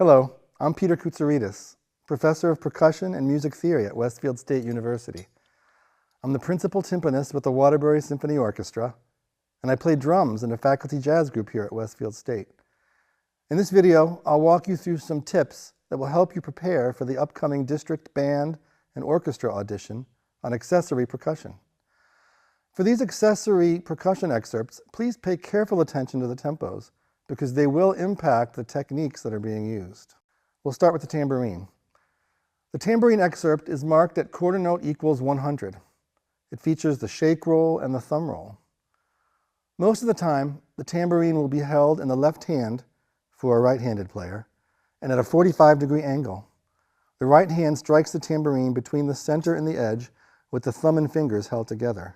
Hello, I'm Peter Koutsaridis, professor of percussion and music theory at Westfield State University. I'm the principal timpanist with the Waterbury Symphony Orchestra, and I play drums in a faculty jazz group here at Westfield State. In this video, I'll walk you through some tips that will help you prepare for the upcoming district band and orchestra audition on accessory percussion. For these accessory percussion excerpts, please pay careful attention to the tempos, because they will impact the techniques that are being used. We'll start with the tambourine. The tambourine excerpt is marked at quarter note equals 100. It features the shake roll and the thumb roll. Most of the time, the tambourine will be held in the left hand for a right-handed player and at a 45-degree angle. The right hand strikes the tambourine between the center and the edge with the thumb and fingers held together.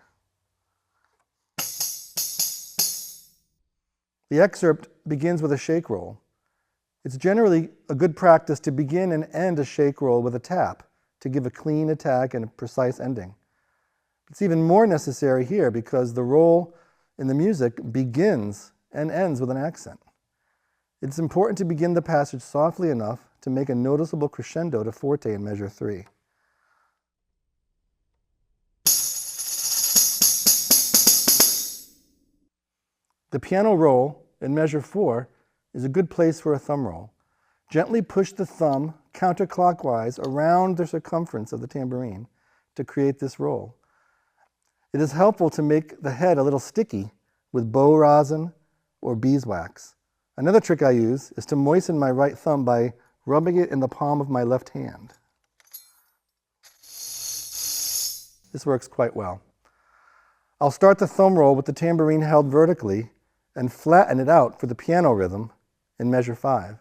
The excerpt begins with a shake roll. It's generally a good practice to begin and end a shake roll with a tap to give a clean attack and a precise ending. It's even more necessary here because the roll in the music begins and ends with an accent. It's important to begin the passage softly enough to make a noticeable crescendo to forte in measure 3. The piano roll in measure 4 is a good place for a thumb roll. Gently push the thumb counterclockwise around the circumference of the tambourine to create this roll. It is helpful to make the head a little sticky with bow rosin or beeswax. Another trick I use is to moisten my right thumb by rubbing it in the palm of my left hand. This works quite well. I'll start the thumb roll with the tambourine held vertically and flatten it out for the piano rhythm in measure 5.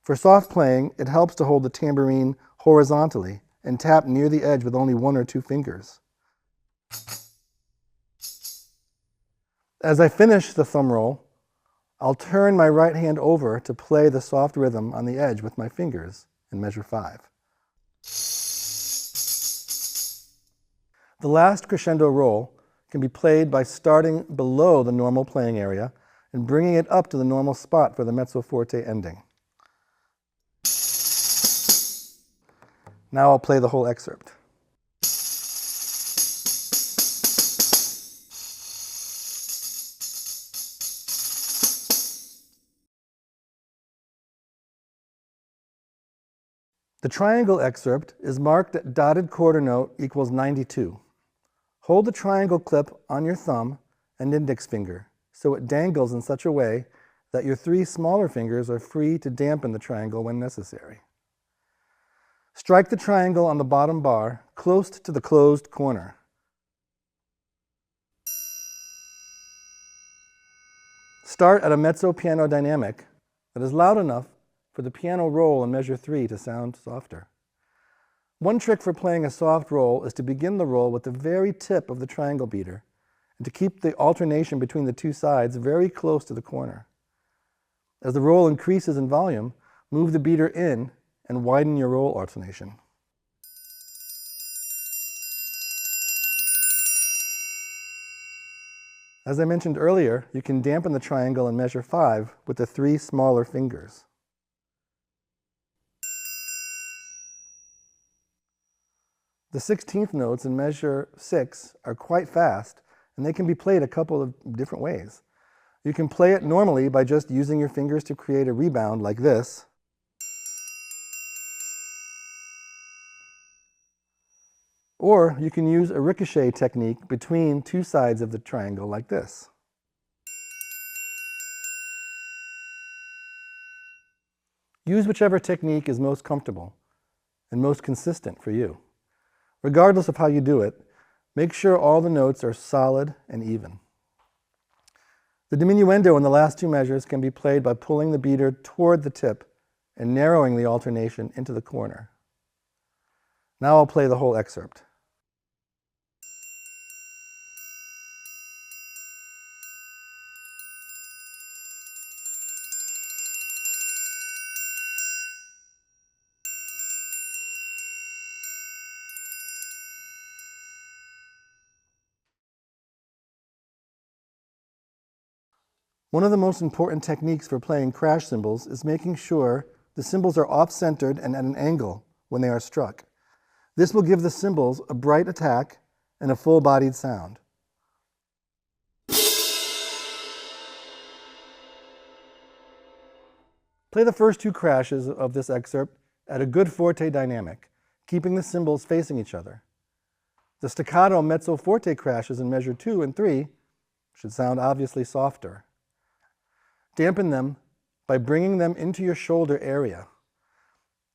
For soft playing, it helps to hold the tambourine horizontally and tap near the edge with only 1 or 2 fingers. As I finish the thumb roll, I'll turn my right hand over to play the soft rhythm on the edge with my fingers in measure 5. The last crescendo roll can be played by starting below the normal playing area and bringing it up to the normal spot for the mezzo forte ending. Now I'll play the whole excerpt. The triangle excerpt is marked at dotted quarter note equals 92. Hold the triangle clip on your thumb and index finger so it dangles in such a way that your 3 smaller fingers are free to dampen the triangle when necessary. Strike the triangle on the bottom bar close to the closed corner. Start at a mezzo piano dynamic that is loud enough for the piano roll in measure 3 to sound softer. One trick for playing a soft roll is to begin the roll with the very tip of the triangle beater and to keep the alternation between the 2 sides very close to the corner. As the roll increases in volume, move the beater in and widen your roll alternation. As I mentioned earlier, you can dampen the triangle in measure 5 with the 3 smaller fingers. The 16th notes in measure 6 are quite fast, and they can be played a couple of different ways. You can play it normally by just using your fingers to create a rebound like this. Or you can use a ricochet technique between 2 sides of the triangle like this. Use whichever technique is most comfortable and most consistent for you. Regardless of how you do it, make sure all the notes are solid and even. The diminuendo in the last 2 measures can be played by pulling the beater toward the tip and narrowing the alternation into the corner. Now I'll play the whole excerpt. One of the most important techniques for playing crash cymbals is making sure the cymbals are off-centered and at an angle when they are struck. This will give the cymbals a bright attack and a full-bodied sound. Play the first two crashes of this excerpt at a good forte dynamic, keeping the cymbals facing each other. The staccato mezzo forte crashes in measure 2 and 3 should sound obviously softer. Dampen them by bringing them into your shoulder area.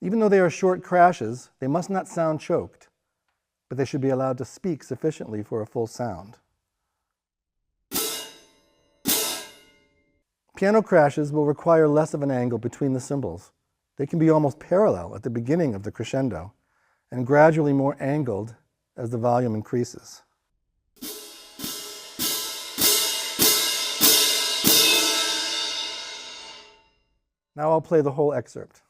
Even though they are short crashes, they must not sound choked, but they should be allowed to speak sufficiently for a full sound. Piano crashes will require less of an angle between the cymbals. They can be almost parallel at the beginning of the crescendo and gradually more angled as the volume increases. Now I'll play the whole excerpt.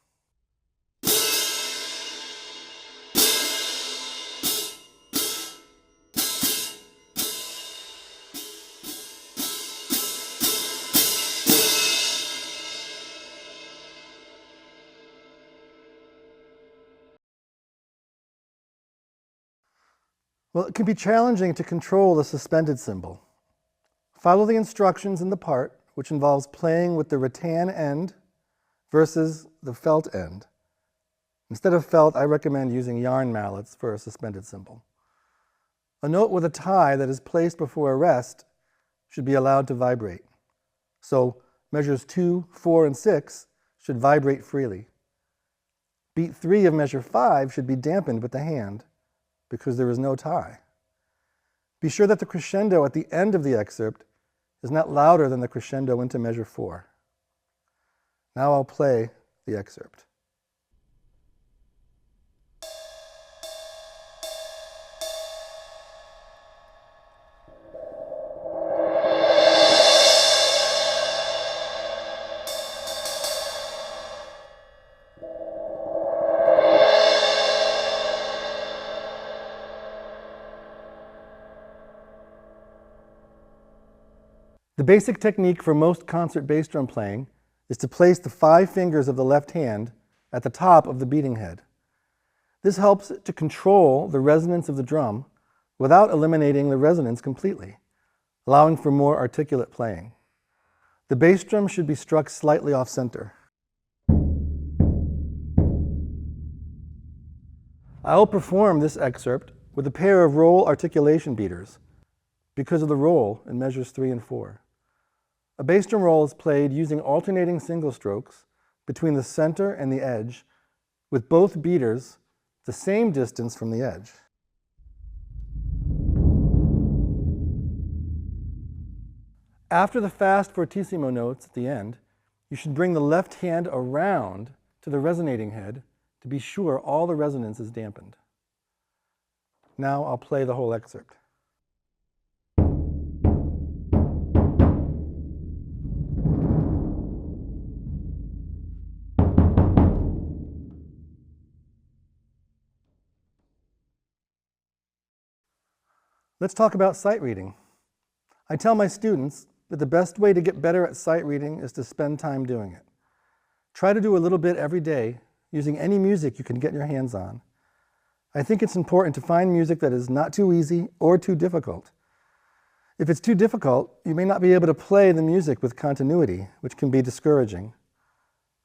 Well, it can be challenging to control the suspended cymbal. Follow the instructions in the part, which involves playing with the rattan end versus the felt end. Instead of felt, I recommend using yarn mallets for a suspended cymbal. A note with a tie that is placed before a rest should be allowed to vibrate. So measures 2, 4, and 6 should vibrate freely. Beat 3 of measure 5 should be dampened with the hand because there is no tie. Be sure that the crescendo at the end of the excerpt is not louder than the crescendo into measure 4. Now I'll play the excerpt. The basic technique for most concert bass drum playing is to place the 5 fingers of the left hand at the top of the beating head. This helps to control the resonance of the drum without eliminating the resonance completely, allowing for more articulate playing. The bass drum should be struck slightly off-center. I'll perform this excerpt with a pair of roll articulation beaters because of the roll in measures 3 and 4. A bass drum roll is played using alternating single strokes between the center and the edge, with both beaters the same distance from the edge. After the fast fortissimo notes at the end, you should bring the left hand around to the resonating head to be sure all the resonance is dampened. Now I'll play the whole excerpt. Let's talk about sight reading. I tell my students that the best way to get better at sight reading is to spend time doing it. Try to do a little bit every day using any music you can get your hands on. I think it's important to find music that is not too easy or too difficult. If it's too difficult, you may not be able to play the music with continuity, which can be discouraging.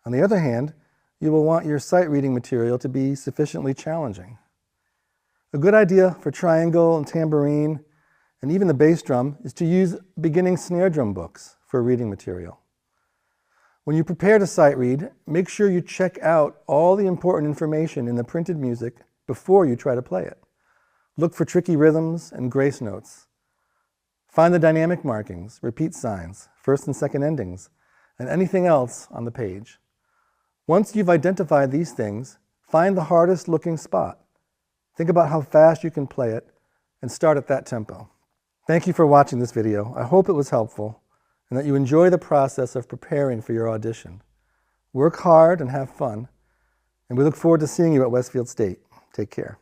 On the other hand, you will want your sight reading material to be sufficiently challenging. A good idea for triangle and tambourine, and even the bass drum, is to use beginning snare drum books for reading material. When you prepare to sight read, make sure you check out all the important information in the printed music before you try to play it. Look for tricky rhythms and grace notes. Find the dynamic markings, repeat signs, first and second endings, and anything else on the page. Once you've identified these things, find the hardest looking spot. Think about how fast you can play it and start at that tempo. Thank you for watching this video. I hope it was helpful and that you enjoy the process of preparing for your audition. Work hard and have fun, and we look forward to seeing you at Westfield State. Take care.